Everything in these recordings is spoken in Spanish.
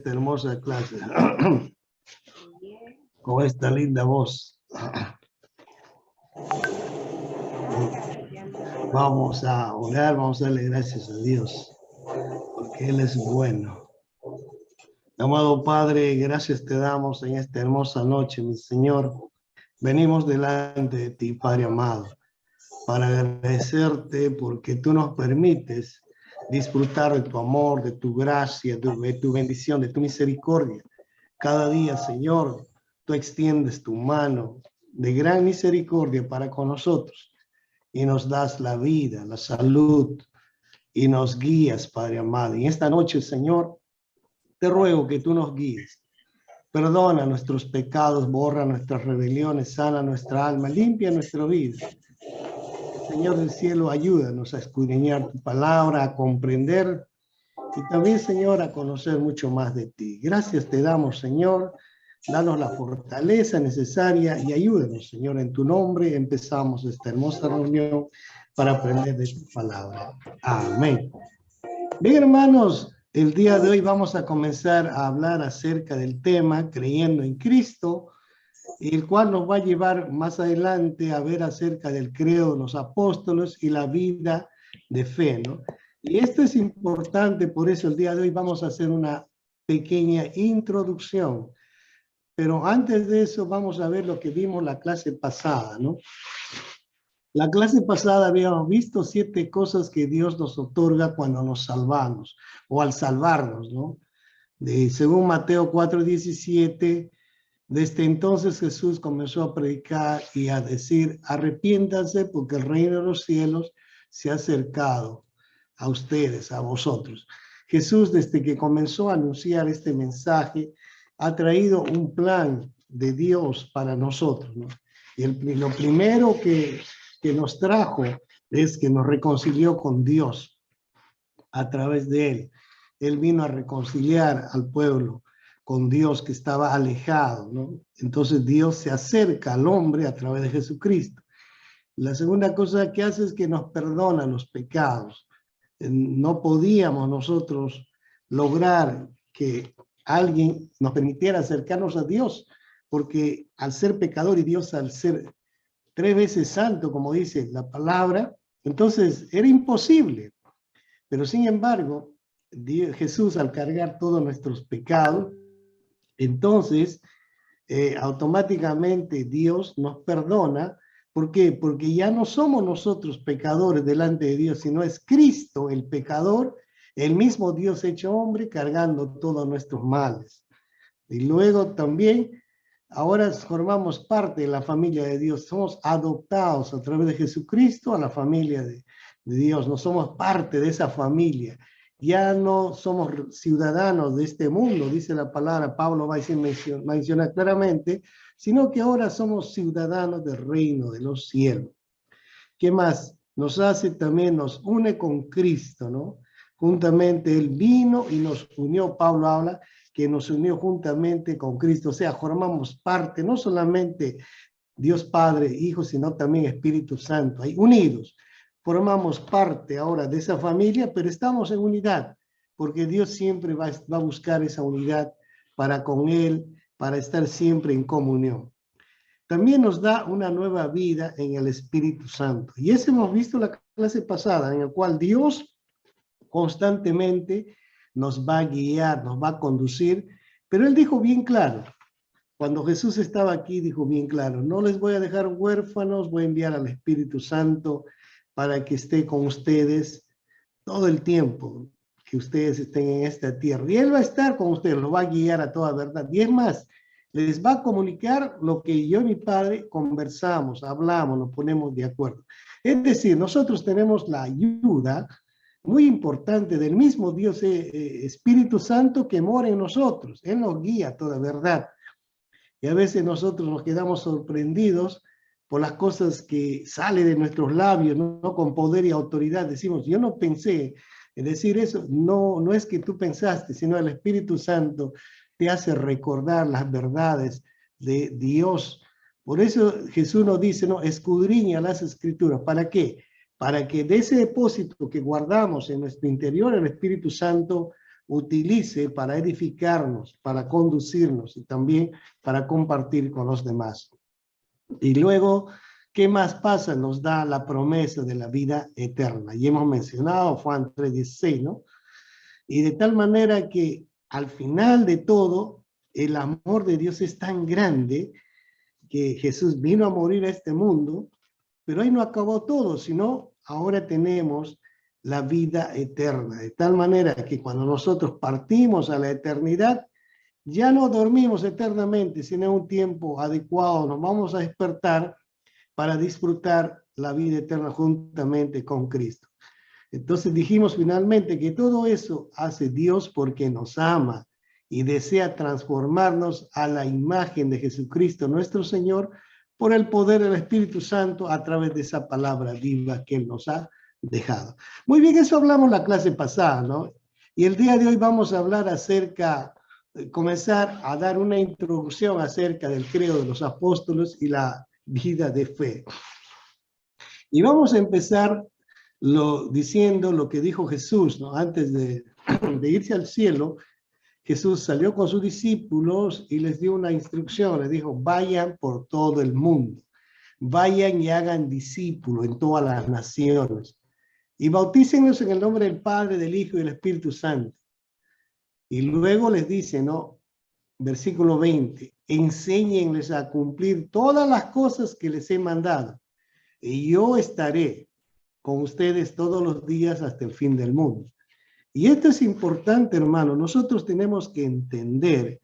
Esta hermosa clase con esta linda voz. Vamos a orar, vamos a darle gracias a Dios porque Él es bueno. Amado Padre, gracias te damos en esta hermosa noche, mi Señor. Venimos delante de ti, Padre amado, para agradecerte porque tú nos permites disfrutar de tu amor, de tu gracia, de tu bendición, de tu misericordia. Cada día, Señor, tú extiendes tu mano de gran misericordia para con nosotros y nos das la vida, la salud y nos guías, Padre amado. Y esta noche, Señor, te ruego que tú nos guíes. Perdona nuestros pecados, borra nuestras rebeliones, sana nuestra alma, limpia nuestra vida. Señor del cielo, ayúdanos a escudriñar tu palabra, a comprender y también, Señor, a conocer mucho más de ti. Gracias te damos, Señor. Danos la fortaleza necesaria y ayúdanos, Señor. En tu nombre empezamos esta hermosa reunión para aprender de tu palabra. Amén. Bien, hermanos, el día de hoy vamos a comenzar a hablar acerca del tema creyendo en Cristo, el cual nos va a llevar más adelante a ver acerca del credo de los apóstoles y la vida de fe, ¿no? Y esto es importante, por eso el día de hoy vamos a hacer una pequeña introducción. Pero antes de eso vamos a ver lo que vimos la clase pasada, ¿no? La clase pasada habíamos visto 7 cosas que Dios nos otorga cuando nos salvamos o al salvarnos, ¿no? Según Mateo 4:17, desde entonces Jesús comenzó a predicar y a decir, arrepiéntanse porque el reino de los cielos se ha acercado a ustedes, a vosotros. Jesús, desde que comenzó a anunciar este mensaje, ha traído un plan de Dios para nosotros, ¿no? Y lo primero que nos trajo es que nos reconcilió con Dios a través de Él. Él vino a reconciliar al pueblo con Dios que estaba alejado, ¿no? Entonces Dios se acerca al hombre a través de Jesucristo. La segunda cosa que hace es que nos perdona los pecados. No podíamos nosotros lograr que alguien nos permitiera acercarnos a Dios, porque al ser pecador y Dios al ser 3 veces santo, como dice la palabra, entonces era imposible. Pero sin embargo, Jesús al cargar todos nuestros pecados, entonces automáticamente Dios nos perdona. ¿Por qué? Porque ya no somos nosotros pecadores delante de Dios, sino es Cristo el pecador, el mismo Dios hecho hombre, cargando todos nuestros males. Y luego también, ahora formamos parte de la familia de Dios, somos adoptados a través de Jesucristo a la familia de Dios, no somos parte de esa familia. Ya no somos ciudadanos de este mundo, dice la palabra, Pablo va a mencionar claramente, sino que ahora somos ciudadanos del reino de los cielos. ¿Qué más? Nos hace también, nos une con Cristo, ¿no? Juntamente Él vino y nos unió, Pablo habla, que nos unió juntamente con Cristo, o sea, formamos parte, no solamente Dios Padre, Hijo, sino también Espíritu Santo, ahí unidos. Formamos parte ahora de esa familia, pero estamos en unidad, porque Dios siempre va a buscar esa unidad para con Él, para estar siempre en comunión. También nos da una nueva vida en el Espíritu Santo. Y eso hemos visto la clase pasada, en el cual Dios constantemente nos va a guiar, nos va a conducir, pero Él dijo bien claro, cuando Jesús estaba aquí, dijo bien claro, no les voy a dejar huérfanos, voy a enviar al Espíritu Santo para que esté con ustedes todo el tiempo que ustedes estén en esta tierra. Y Él va a estar con ustedes, los va a guiar a toda verdad. Y es más, les va a comunicar lo que yo y mi Padre conversamos, hablamos, nos ponemos de acuerdo. Es decir, nosotros tenemos la ayuda muy importante del mismo Dios Espíritu Santo que mora en nosotros. Él nos guía a toda verdad. Y a veces nosotros nos quedamos sorprendidos por las cosas que salen de nuestros labios, ¿no? Con poder y autoridad. Decimos, yo no pensé en decir eso. No, no es que tú pensaste, sino el Espíritu Santo te hace recordar las verdades de Dios. Por eso Jesús nos dice, no, escudriña las Escrituras. ¿Para qué? Para que de ese depósito que guardamos en nuestro interior, el Espíritu Santo utilice para edificarnos, para conducirnos y también para compartir con los demás. Y luego, ¿qué más pasa? Nos da la promesa de la vida eterna. Y hemos mencionado Juan 3:16, ¿no? Y de tal manera que al final de todo, el amor de Dios es tan grande que Jesús vino a morir a este mundo, pero ahí no acabó todo, sino ahora tenemos la vida eterna. De tal manera que cuando nosotros partimos a la eternidad, ya no dormimos eternamente, sino en un tiempo adecuado nos vamos a despertar para disfrutar la vida eterna juntamente con Cristo. Entonces dijimos finalmente que todo eso hace Dios porque nos ama y desea transformarnos a la imagen de Jesucristo nuestro Señor por el poder del Espíritu Santo a través de esa palabra viva que Él nos ha dejado. Muy bien, eso hablamos la clase pasada, ¿no? Y el día de hoy vamos a hablar acerca, comenzar a dar una introducción acerca del credo de los apóstoles y la vida de fe. Y vamos a empezar diciendo lo que dijo Jesús, ¿no? Antes de irse al cielo, Jesús salió con sus discípulos y les dio una instrucción, les dijo, vayan por todo el mundo, vayan y hagan discípulos en todas las naciones y bautícenlos en el nombre del Padre, del Hijo y del Espíritu Santo. Y luego les dice, ¿no? Versículo 20, enséñenles a cumplir todas las cosas que les he mandado y yo estaré con ustedes todos los días hasta el fin del mundo. Y esto es importante, hermano. Nosotros tenemos que entender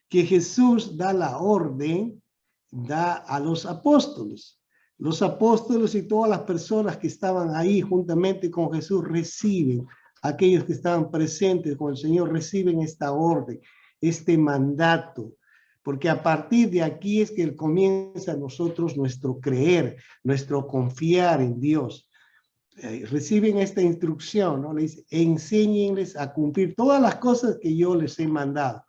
que Jesús da la orden, da a los apóstoles. Los apóstoles y todas las personas que estaban ahí juntamente con Jesús reciben, aquellos que estaban presentes con el Señor reciben esta orden, este mandato. Porque a partir de aquí es que comienza a nosotros nuestro creer, nuestro confiar en Dios. Reciben esta instrucción, ¿no? Le dice, enséñenles a cumplir todas las cosas que yo les he mandado.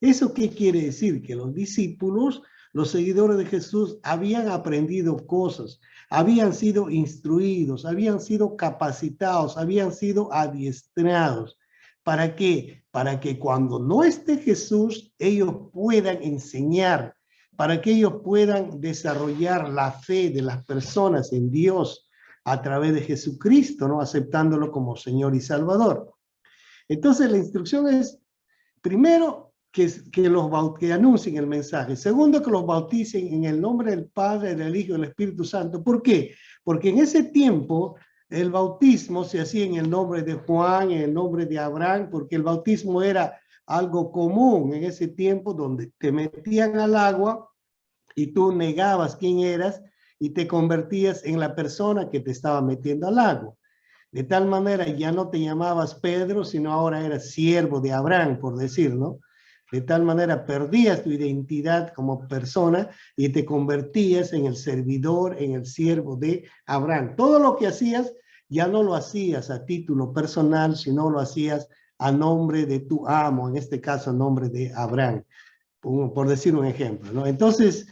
¿Eso qué quiere decir? Que los discípulos, los seguidores de Jesús, habían aprendido cosas, habían sido instruidos, habían sido capacitados, habían sido adiestrados. ¿Para qué? Para que cuando no esté Jesús, ellos puedan enseñar, para que ellos puedan desarrollar la fe de las personas en Dios, a través de Jesucristo, ¿no? Aceptándolo como Señor y Salvador. Entonces la instrucción es, primero, que anuncien el mensaje. Segundo, que los bauticen en el nombre del Padre, del Hijo y del Espíritu Santo. ¿Por qué? Porque en ese tiempo el bautismo se hacía en el nombre de Juan, en el nombre de Abraham, porque el bautismo era algo común en ese tiempo donde te metían al agua y tú negabas quién eras y te convertías en la persona que te estaba metiendo al lago. De tal manera ya no te llamabas Pedro, sino ahora eras siervo de Abraham, por decir, ¿no? De tal manera perdías tu identidad como persona y te convertías en el servidor, en el siervo de Abraham. Todo lo que hacías ya no lo hacías a título personal, sino lo hacías a nombre de tu amo, en este caso a nombre de Abraham, por decir un ejemplo, ¿no? Entonces,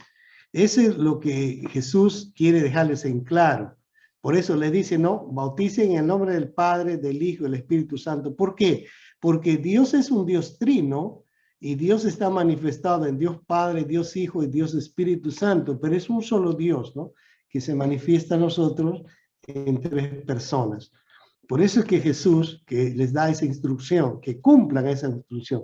eso es lo que Jesús quiere dejarles en claro. Por eso le dice, no, bauticen en el nombre del Padre, del Hijo y del Espíritu Santo. ¿Por qué? Porque Dios es un Dios trino y Dios está manifestado en Dios Padre, Dios Hijo y Dios Espíritu Santo, pero es un solo Dios, ¿no? Que se manifiesta a nosotros en tres personas. Por eso es que Jesús, que les da esa instrucción, que cumplan esa instrucción.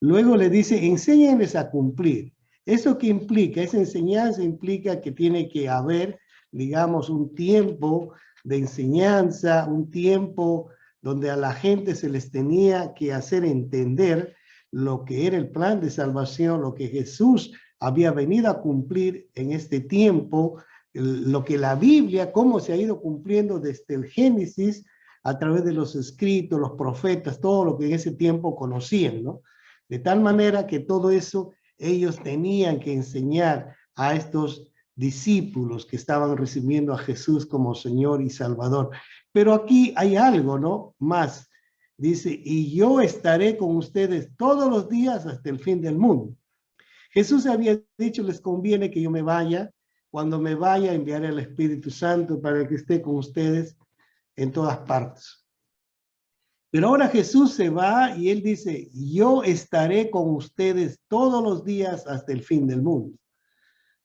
Luego le dice, enséñenles a cumplir. ¿Eso qué implica? Esa enseñanza implica que tiene que haber, digamos, un tiempo de enseñanza, un tiempo donde a la gente se les tenía que hacer entender lo que era el plan de salvación, lo que Jesús había venido a cumplir en este tiempo, lo que la Biblia, cómo se ha ido cumpliendo desde el Génesis a través de los escritos, los profetas, todo lo que en ese tiempo conocían, ¿no? De tal manera que todo eso ellos tenían que enseñar a estos discípulos que estaban recibiendo a Jesús como Señor y Salvador. Pero aquí hay algo, ¿no? Más. Dice, y yo estaré con ustedes todos los días hasta el fin del mundo. Jesús había dicho, les conviene que yo me vaya. Cuando me vaya, enviaré al Espíritu Santo para que esté con ustedes en todas partes. Pero ahora Jesús se va y él dice, yo estaré con ustedes todos los días hasta el fin del mundo.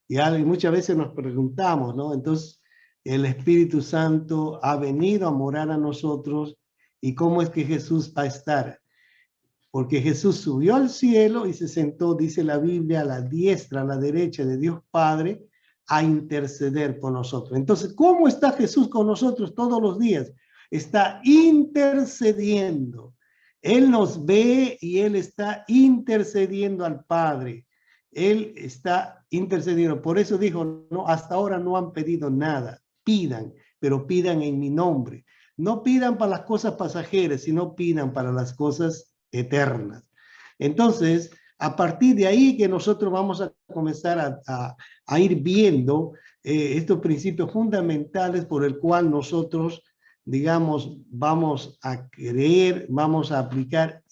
Y muchas veces nos preguntamos, ¿no? Entonces, el Espíritu Santo ha venido a morar a nosotros, ¿y cómo es que Jesús va a estar? Porque Jesús subió al cielo y se sentó, dice la Biblia, a la diestra, a la derecha de Dios Padre, a interceder por nosotros. Entonces, ¿cómo está Jesús con nosotros todos los días? Está intercediendo. Él nos ve y Él está intercediendo al Padre. Él está intercediendo. Por eso dijo, no, hasta ahora no han pedido nada. Pidan, pero pidan en mi nombre. No pidan para las cosas pasajeras, sino pidan para las cosas eternas. Entonces, a partir de ahí que nosotros vamos a comenzar a ir viendo estos principios fundamentales por el cual nosotros, digamos, vamos a creer, vamos a aplicar,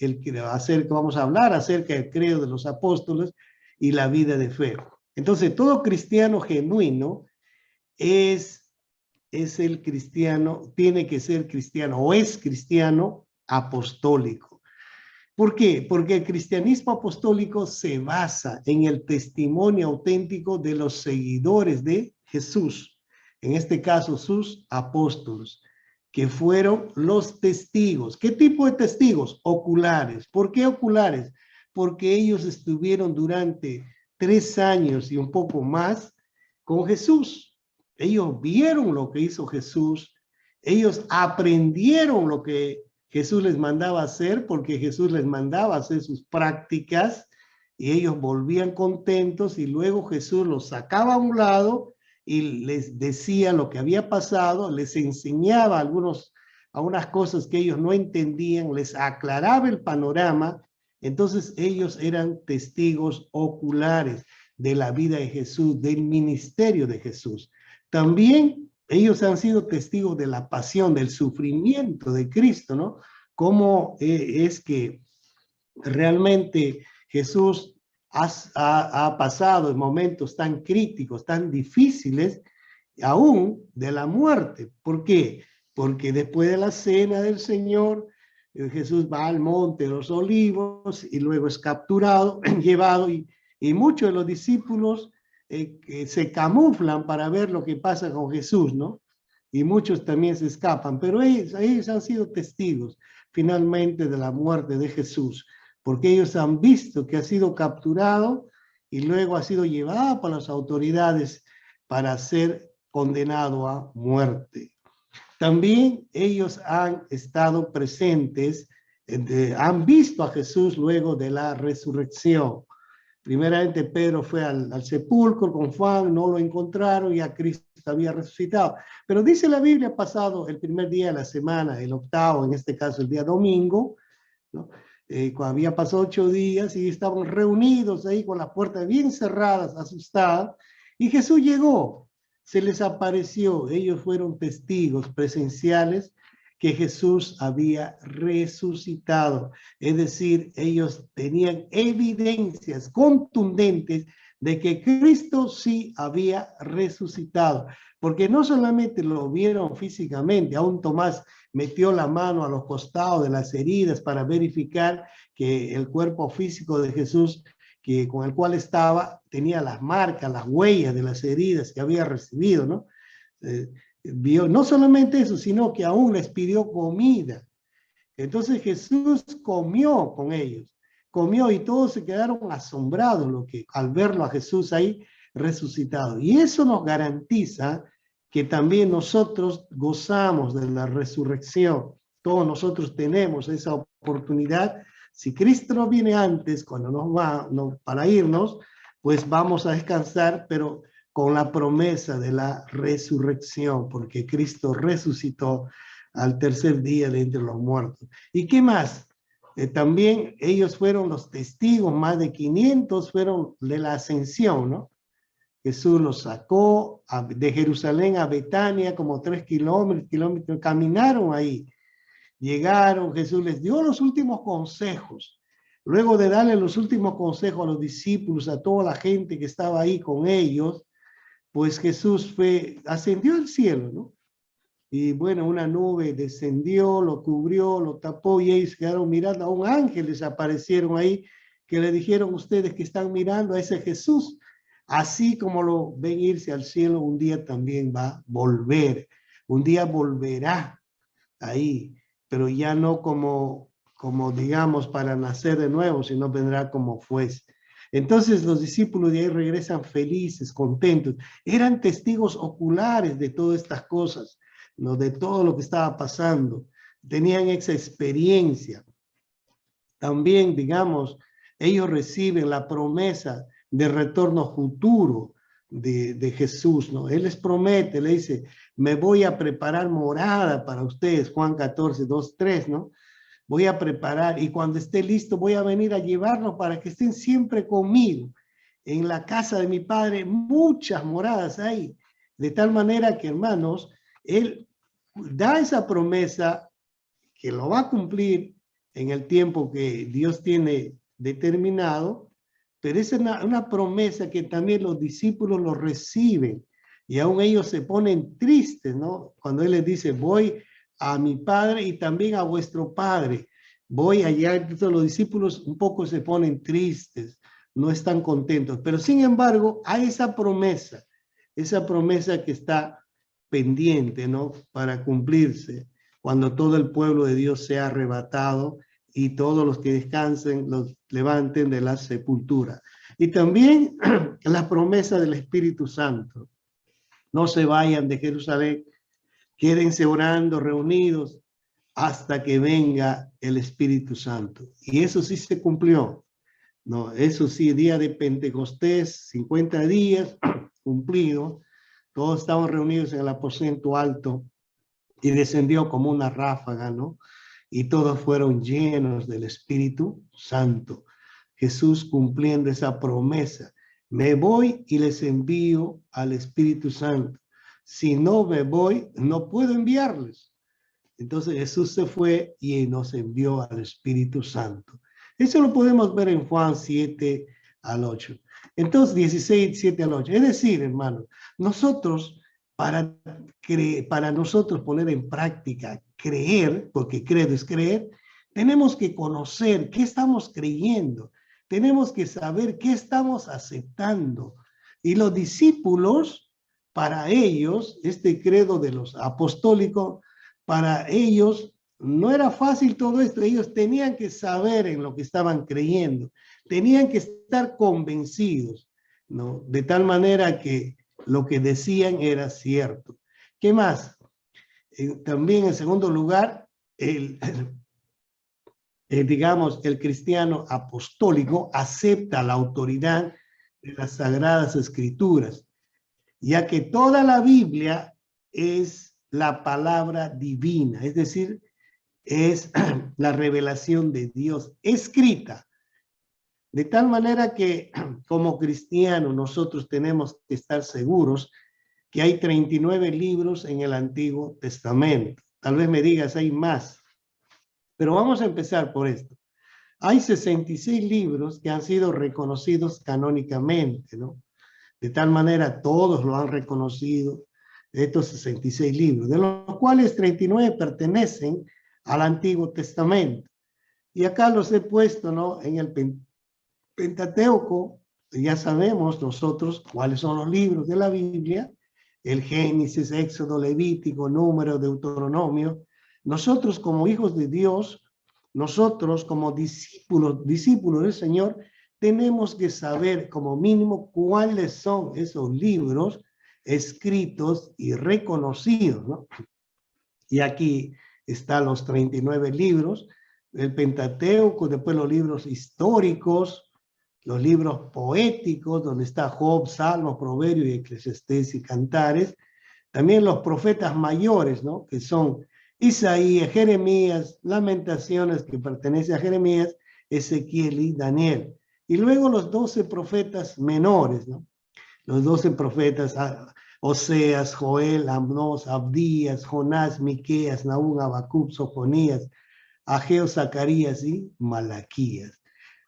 vamos a hablar acerca del credo de los apóstoles y la vida de fe. Entonces, todo cristiano genuino es el cristiano, tiene que ser cristiano o es cristiano apostólico. ¿Por qué? Porque el cristianismo apostólico se basa en el testimonio auténtico de los seguidores de Jesús, en este caso sus apóstoles, que fueron los testigos. ¿Qué tipo de testigos? Oculares. ¿Por qué oculares? Porque ellos estuvieron durante 3 años y un poco más con Jesús. Ellos vieron lo que hizo Jesús, ellos aprendieron lo que Jesús les mandaba hacer, porque Jesús les mandaba hacer sus prácticas y ellos volvían contentos y luego Jesús los sacaba a un lado y les decía lo que había pasado, les enseñaba algunas cosas que ellos no entendían, les aclaraba el panorama. Entonces ellos eran testigos oculares de la vida de Jesús, del ministerio de Jesús. También ellos han sido testigos de la pasión, del sufrimiento de Cristo, ¿no? Cómo es que realmente Jesús ha pasado en momentos tan críticos, tan difíciles, aún de la muerte. ¿Por qué? Porque después de la cena del Señor, Jesús va al monte de los olivos y luego es capturado, llevado, y muchos de los discípulos que se camuflan para ver lo que pasa con Jesús, ¿no? Y muchos también se escapan, pero ellos han sido testigos finalmente de la muerte de Jesús, porque ellos han visto que ha sido capturado y luego ha sido llevado por las autoridades para ser condenado a muerte. También ellos han estado presentes, han visto a Jesús luego de la resurrección. Primeramente Pedro fue al sepulcro con Juan, no lo encontraron y a Cristo había resucitado. Pero dice la Biblia, pasado el primer día de la semana, el octavo, en este caso el día domingo, ¿no? Había pasado 8 días y estaban reunidos ahí con las puertas bien cerradas, asustadas, y Jesús llegó, se les apareció, ellos fueron testigos presenciales que Jesús había resucitado. Es decir, ellos tenían evidencias contundentes de que Cristo sí había resucitado, porque no solamente lo vieron físicamente, aún Tomás metió la mano a los costados de las heridas para verificar que el cuerpo físico de Jesús, con el cual estaba, tenía las marcas, las huellas de las heridas que había recibido, ¿no? Vio no solamente eso, sino que aún les pidió comida. Entonces Jesús comió con ellos, comió y todos se quedaron asombrados al verlo a Jesús ahí resucitado. Y eso nos garantiza que también nosotros gozamos de la resurrección. Todos nosotros tenemos esa oportunidad. Si Cristo no viene antes, cuando para irnos, pues vamos a descansar, pero con la promesa de la resurrección, porque Cristo resucitó al tercer día de entre los muertos. ¿Y qué más? También ellos fueron los testigos, más de 500 fueron de la ascensión, ¿no? Jesús los sacó de Jerusalén a Betania, como 3 kilómetros, caminaron ahí, llegaron, Jesús les dio los últimos consejos. Luego de darle los últimos consejos a los discípulos, a toda la gente que estaba ahí con ellos, pues Jesús ascendió al cielo, ¿no? y bueno, una nube descendió, lo cubrió, lo tapó y ellos quedaron mirando. A un ángel les aparecieron ahí que le dijeron: ustedes que están mirando a ese Jesús, así como lo ven irse al cielo, un día también va a volver, un día volverá ahí, pero ya no como digamos para nacer de nuevo, sino vendrá como fuese. Entonces los discípulos de ahí regresan felices, contentos. Eran testigos oculares de todas estas cosas, ¿no? De todo lo que estaba pasando. Tenían esa experiencia. También, digamos, ellos reciben la promesa de retorno futuro de Jesús, ¿no? Él les promete, le dice: me voy a preparar morada para ustedes, Juan 14, 2, 3, ¿no? Voy a preparar, y cuando esté listo voy a venir a llevarlos para que estén siempre conmigo. En la casa de mi Padre muchas moradas hay, de tal manera que, hermanos, Él da esa promesa que lo va a cumplir en el tiempo que Dios tiene determinado, pero es una promesa que también los discípulos lo reciben, y aún ellos se ponen tristes, ¿no? Cuando Él les dice: voy a mi Padre y también a vuestro Padre. Voy allá. Entonces los discípulos un poco se ponen tristes, no están contentos, pero sin embargo hay esa promesa que está pendiente, ¿no? Para cumplirse cuando todo el pueblo de Dios sea arrebatado y todos los que descansen los levanten de la sepultura. Y también la promesa del Espíritu Santo: no se vayan de Jerusalén, quédense orando, reunidos, hasta que venga el Espíritu Santo. Y eso sí se cumplió, ¿no? Eso sí, día de Pentecostés, 50 días cumplido, todos estaban reunidos en el aposento alto y descendió como una ráfaga, ¿no? Y todos fueron llenos del Espíritu Santo. Jesús cumpliendo esa promesa: me voy y les envío al Espíritu Santo. Si no me voy, no puedo enviarles. Entonces Jesús se fue y nos envió al Espíritu Santo. Eso lo podemos ver en Juan 7 al 8. Entonces 16, 7 al 8. Es decir, hermanos, nosotros, para nosotros poner en práctica, creer, porque creer es creer, tenemos que conocer qué estamos creyendo. Tenemos que saber qué estamos aceptando. Y los discípulos, para ellos, este credo de los apostólicos, para ellos no era fácil todo esto. Ellos tenían que saber en lo que estaban creyendo, tenían que estar convencidos, ¿no? De tal manera que lo que decían era cierto. ¿Qué más? También, en segundo lugar, digamos, el cristiano apostólico acepta la autoridad de las Sagradas Escrituras, ya que toda la Biblia es la palabra divina, es decir, es la revelación de Dios escrita. De tal manera que como cristianos nosotros tenemos que estar seguros que hay 39 libros en el Antiguo Testamento. Tal vez me digas, hay más, pero vamos a empezar por esto. Hay 66 libros que han sido reconocidos canónicamente, ¿no? De tal manera todos lo han reconocido, estos 66 libros, de los cuales 39 pertenecen al Antiguo Testamento. Y acá los he puesto, ¿no? En el Pentateuco, ya sabemos nosotros cuáles son los libros de la Biblia: el Génesis, Éxodo, Levítico, Número, Deuteronomio. Nosotros como hijos de Dios, nosotros como discípulos del Señor, tenemos que saber como mínimo cuáles son esos libros escritos y reconocidos, ¿no? Y aquí están los 39 libros, el Pentateuco, después los libros históricos, los libros poéticos, donde está Job, Salmos, Proverbios y Eclesiastés y Cantares. También los profetas mayores, ¿no? Que son Isaías, Jeremías, Lamentaciones, que pertenece a Jeremías, Ezequiel y Daniel. Y luego los 12 profetas menores, ¿no? Los 12 profetas: Oseas, Joel, Amós, Abdías, Jonás, Miqueas, Nahum, Habacuc, Sofonías, Ageo, Zacarías y Malaquías.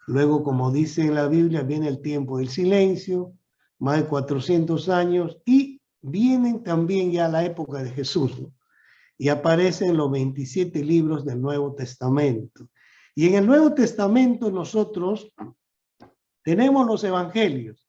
Luego, como dice en la Biblia, viene el tiempo del silencio, más de 400 años, y vienen también ya la época de Jesús, ¿no? y aparecen los 27 libros del Nuevo Testamento. Y en el Nuevo Testamento nosotros tenemos los evangelios.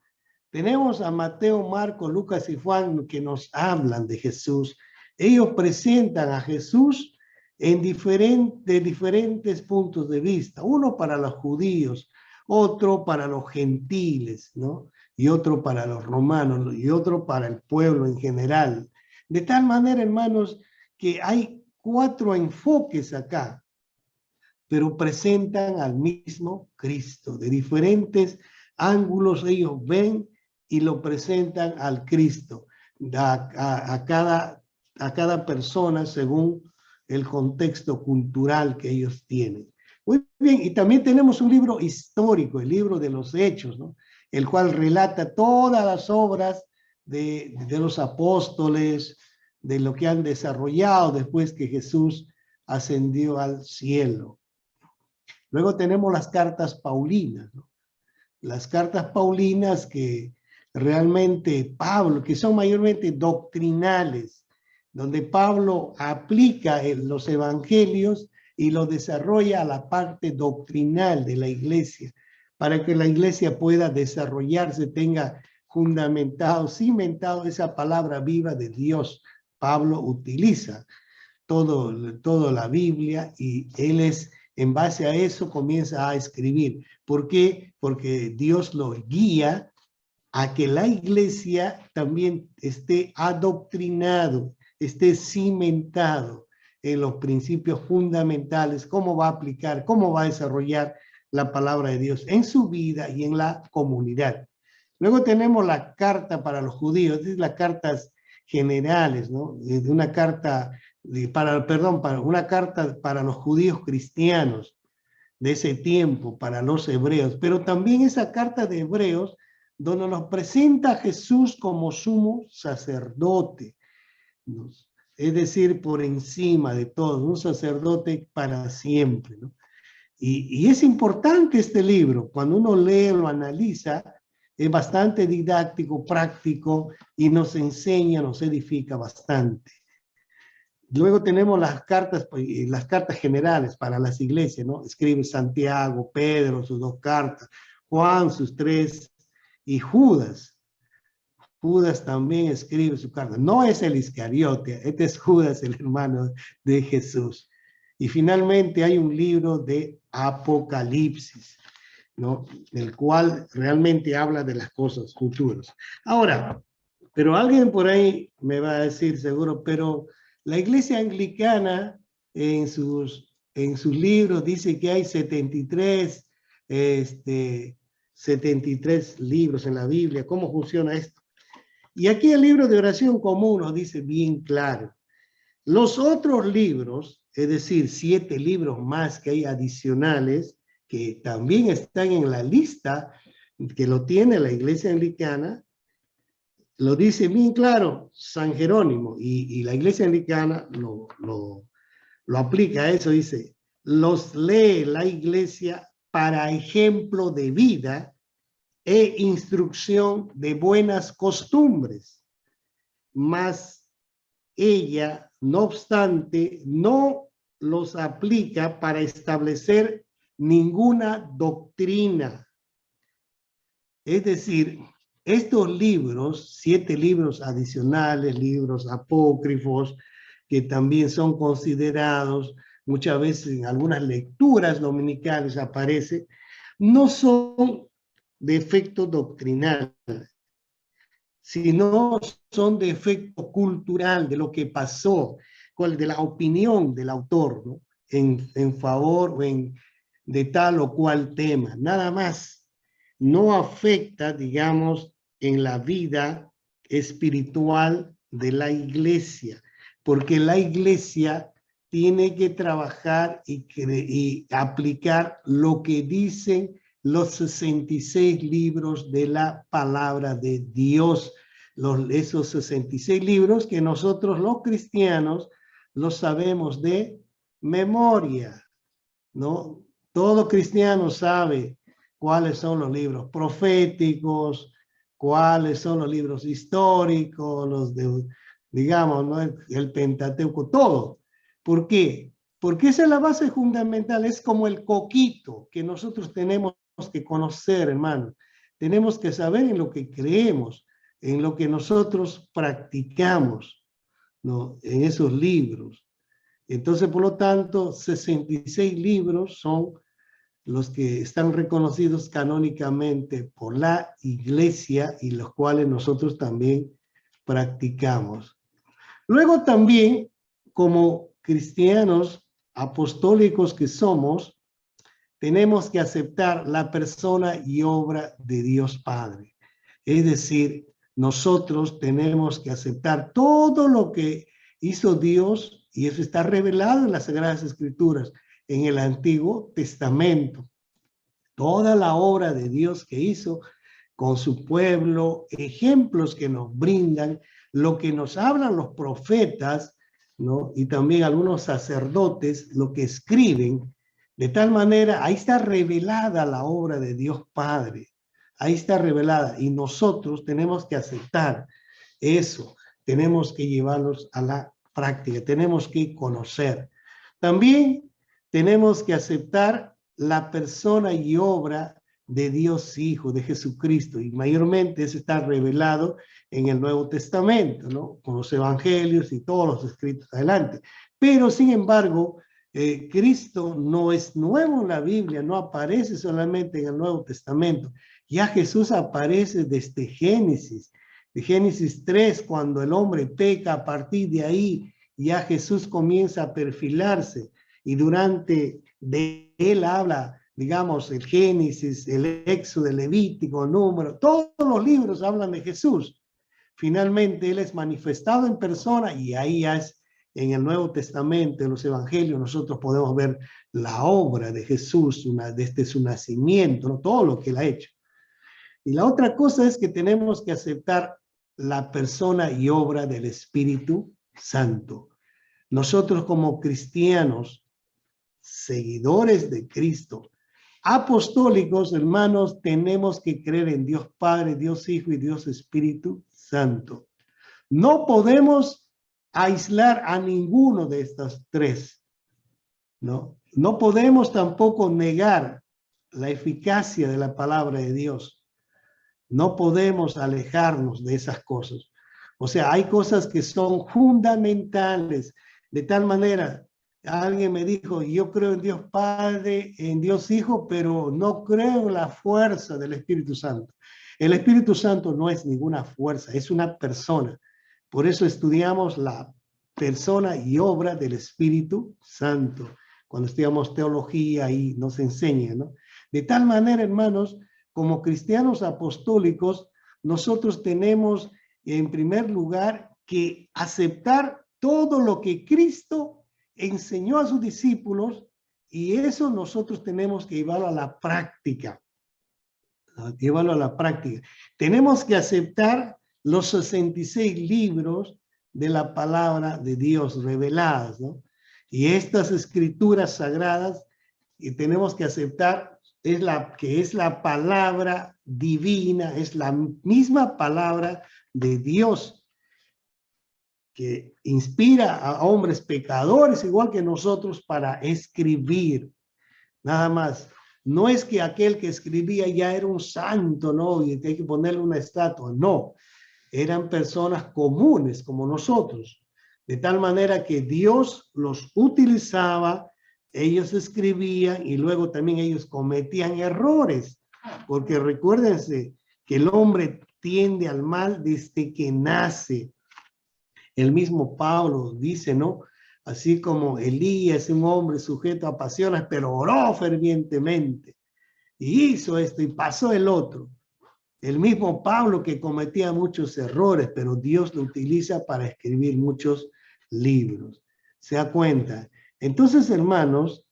Tenemos a Mateo, Marcos, Lucas y Juan que nos hablan de Jesús. Ellos presentan a Jesús en diferentes puntos de vista. Uno para los judíos, otro para los gentiles, ¿no? Y otro para los romanos, y otro para el pueblo en general. De tal manera, hermanos, que hay 4 enfoques acá, pero presentan al mismo Cristo. De diferentes ángulos ellos ven y lo presentan al Cristo, a cada persona según el contexto cultural que ellos tienen. Muy bien, y también tenemos un libro histórico, el libro de los Hechos, ¿no? El cual relata todas las obras de los apóstoles, de lo que han desarrollado después que Jesús ascendió al cielo. Luego tenemos las cartas paulinas, ¿no? Las cartas paulinas que realmente Pablo, que son mayormente doctrinales, donde Pablo aplica los evangelios y lo desarrolla a la parte doctrinal de la iglesia, para que la iglesia pueda desarrollarse, tenga fundamentado, cimentado esa palabra viva de Dios. Pablo utiliza toda la Biblia y él en base a eso comienza a escribir. ¿Por qué? Porque Dios lo guía a que la iglesia también esté adoctrinado, esté cimentado en los principios fundamentales, cómo va a aplicar, cómo va a desarrollar la palabra de Dios en su vida y en la comunidad. Luego tenemos la carta para los judíos, es las cartas generales, ¿no? De una carta para una carta para los judíos cristianos de ese tiempo, para los hebreos, pero también esa carta de Hebreos donde nos presenta a Jesús como sumo sacerdote, ¿no? Es decir, por encima de todo, un sacerdote para siempre, ¿no? Y es importante este libro, cuando uno lee, lo analiza, es bastante didáctico, práctico y nos enseña, nos edifica bastante. Luego tenemos las cartas generales para las iglesias, ¿no? Escribe Santiago, Pedro, sus 2 cartas, Juan, sus 3, y Judas. Judas también escribe su carta. No es el Iscariote, este es Judas, el hermano de Jesús. Y finalmente hay un libro de Apocalipsis, ¿no? El cual realmente habla de las cosas futuras. Ahora, pero alguien por ahí me va a decir seguro, pero la iglesia anglicana en sus libros dice que hay 73 libros en la Biblia. ¿Cómo funciona esto? Y aquí el libro de oración común nos dice bien claro. Los otros libros, es decir, 7 libros más que hay adicionales, que también están en la lista que lo tiene la iglesia anglicana, lo dice bien claro San Jerónimo, y la iglesia anglicana lo aplica a eso, dice, los lee la iglesia para ejemplo de vida e instrucción de buenas costumbres, mas ella, no obstante, no los aplica para establecer ninguna doctrina. Es decir, estos libros, 7 libros adicionales, libros apócrifos, que también son considerados muchas veces en algunas lecturas dominicales aparece, no son de efecto doctrinal, sino son de efecto cultural, de lo que pasó, de la opinión del autor, ¿no? en favor de tal o cual tema, nada más. No afecta, digamos, en la vida espiritual de la iglesia, porque la iglesia tiene que trabajar y aplicar lo que dicen los 66 libros de la palabra de Dios, esos 66 libros que nosotros los cristianos los sabemos de memoria, ¿no? Todo cristiano sabe cuáles son los libros proféticos, cuáles son los libros históricos, digamos, ¿no? El Pentateuco, todo. ¿Por qué? Porque esa es la base fundamental, es como el coquito que nosotros tenemos que conocer, hermano. Tenemos que saber en lo que creemos, en lo que nosotros practicamos, ¿no? En esos libros. Entonces, por lo tanto, 66 libros son los que están reconocidos canónicamente por la Iglesia y los cuales nosotros también practicamos. Luego también, como cristianos apostólicos que somos, tenemos que aceptar la persona y obra de Dios Padre. Es decir, nosotros tenemos que aceptar todo lo que hizo Dios y eso está revelado en las Sagradas Escrituras, en el Antiguo Testamento. Toda la obra de Dios que hizo con su pueblo, ejemplos que nos brindan, lo que nos hablan los profetas, ¿no? Y también algunos sacerdotes, lo que escriben, de tal manera, ahí está revelada la obra de Dios Padre, ahí está revelada, y nosotros tenemos que aceptar eso, tenemos que llevarlos a la práctica, tenemos que conocer. También tenemos que aceptar la persona y obra de Dios Hijo, de Jesucristo, y mayormente eso está revelado en el Nuevo Testamento, ¿no? Con los evangelios y todos los escritos adelante. Pero, sin embargo, Cristo no es nuevo en la Biblia, no aparece solamente en el Nuevo Testamento. Ya Jesús aparece desde Génesis, de Génesis 3, cuando el hombre peca, a partir de ahí ya Jesús comienza a perfilarse y durante de él habla, digamos, el Génesis, el Éxodo, el Levítico, el Número, todos los libros hablan de Jesús. Finalmente él es manifestado en persona y ahí es en el Nuevo Testamento, en los Evangelios, nosotros podemos ver la obra de Jesús desde su nacimiento, ¿no? Todo lo que él ha hecho. Y la otra cosa es que tenemos que aceptar la persona y obra del Espíritu Santo. Nosotros como cristianos, seguidores de Cristo, apostólicos, hermanos, tenemos que creer en Dios Padre, Dios Hijo y Dios Espíritu Santo. No podemos aislar a ninguno de estas tres, ¿no? No podemos tampoco negar la eficacia de la palabra de Dios. No podemos alejarnos de esas cosas. O sea, hay cosas que son fundamentales, de tal manera, alguien me dijo, yo creo en Dios Padre, en Dios Hijo, pero no creo en la fuerza del Espíritu Santo. El Espíritu Santo no es ninguna fuerza, es una persona. Por eso estudiamos la persona y obra del Espíritu Santo. Cuando estudiamos teología, ahí nos enseña, ¿no? De tal manera, hermanos, como cristianos apostólicos, nosotros tenemos, en primer lugar, que aceptar todo lo que Cristo enseñó a sus discípulos y eso nosotros tenemos que llevarlo a la práctica. Llevarlo a la práctica. Tenemos que aceptar los 66 libros de la palabra de Dios reveladas, ¿no? Y estas escrituras sagradas, y tenemos que aceptar es la palabra divina, es la misma palabra de Dios que inspira a hombres pecadores igual que nosotros para escribir, nada más. No es que aquel que escribía ya era un santo, ¿no? Y hay que ponerle una estatua, no. Eran personas comunes como nosotros, de tal manera que Dios los utilizaba, ellos escribían y luego también ellos cometían errores, porque recuérdense que el hombre tiende al mal desde que nace. El mismo Pablo dice, ¿no? Así como Elías, un hombre sujeto a pasiones, pero oró fervientemente y hizo esto y pasó el otro. El mismo Pablo que cometía muchos errores, pero Dios lo utiliza para escribir muchos libros. ¿Se da cuenta? Entonces, hermanos,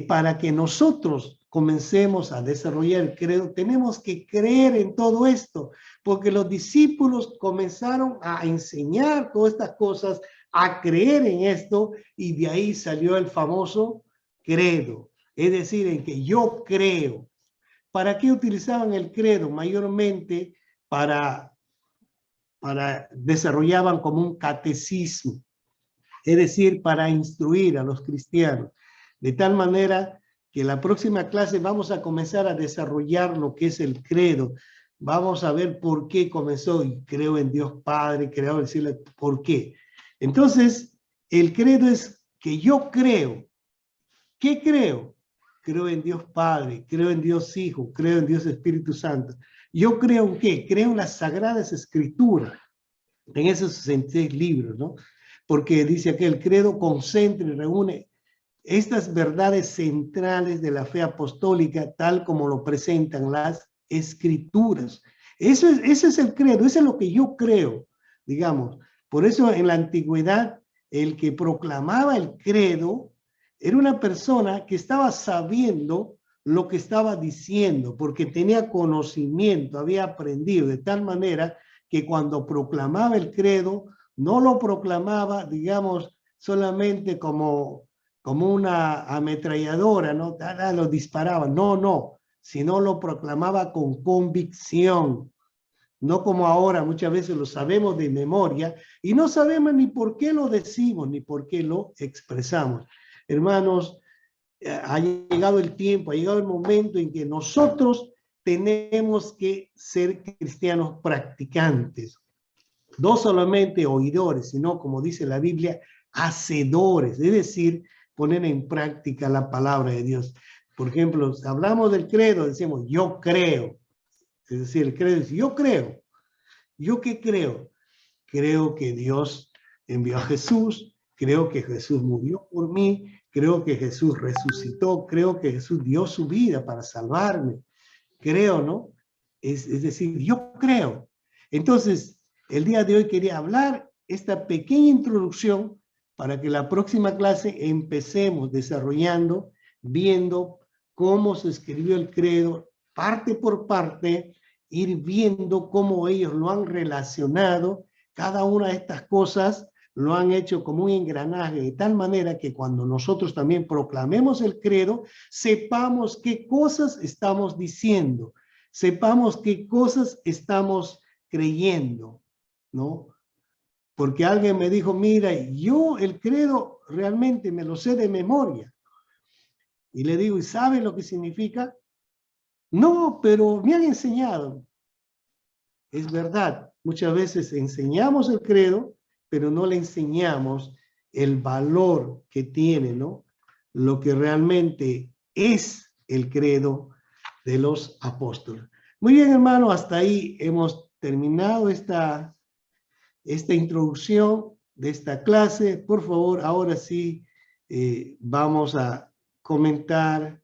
para que nosotros comencemos a desarrollar, creo, tenemos que creer en todo esto, porque los discípulos comenzaron a enseñar todas estas cosas, a creer en esto, y de ahí salió el famoso credo, es decir, en que yo creo. ¿Para qué utilizaban el credo? Mayormente para desarrollaban como un catecismo, es decir, para instruir a los cristianos. De tal manera que la próxima clase vamos a comenzar a desarrollar lo que es el credo. Vamos a ver por qué comenzó, y creo en Dios Padre, creo decirle por qué. Entonces, el credo es que yo creo. ¿Qué creo? Creo en Dios Padre, creo en Dios Hijo, creo en Dios Espíritu Santo. ¿Yo creo en qué? Creo en las Sagradas Escrituras, en esos 66 libros, ¿no? Porque dice que el credo concentra y reúne estas verdades centrales de la fe apostólica, tal como lo presentan las Escrituras. Ese es el credo, eso es lo que yo creo, digamos. Por eso en la antigüedad, el que proclamaba el credo era una persona que estaba sabiendo lo que estaba diciendo, porque tenía conocimiento, había aprendido, de tal manera que cuando proclamaba el credo, no lo proclamaba, digamos, solamente como una ametralladora, ¿no? Lo disparaba, no, sino lo proclamaba con convicción, no como ahora muchas veces lo sabemos de memoria y no sabemos ni por qué lo decimos, ni por qué lo expresamos. Hermanos, ha llegado el tiempo, ha llegado el momento en que nosotros tenemos que ser cristianos practicantes, no solamente oidores, sino, como dice la Biblia, hacedores, es decir, poner en práctica la palabra de Dios. Por ejemplo, hablamos del credo, decimos, yo creo. Es decir, el credo es, yo creo. ¿Yo qué creo? Creo que Dios envió a Jesús, creo que Jesús murió por mí, creo que Jesús resucitó, creo que Jesús dio su vida para salvarme. Creo, ¿no? Es decir, yo creo. Entonces, el día de hoy quería hablar esta pequeña introducción para que la próxima clase empecemos desarrollando, viendo cómo se escribió el credo, parte por parte, ir viendo cómo ellos lo han relacionado, cada una de estas cosas lo han hecho como un engranaje, de tal manera que cuando nosotros también proclamemos el credo, sepamos qué cosas estamos diciendo, sepamos qué cosas estamos creyendo, ¿no? Porque alguien me dijo, mira, yo el credo realmente me lo sé de memoria. Y le digo, ¿y sabe lo que significa? No, pero me han enseñado. Es verdad, muchas veces enseñamos el credo, pero no le enseñamos el valor que tiene, ¿no? Lo que realmente es el credo de los apóstoles. Muy bien, hermano, hasta ahí hemos terminado esta introducción de esta clase. Por favor, ahora sí vamos a comentar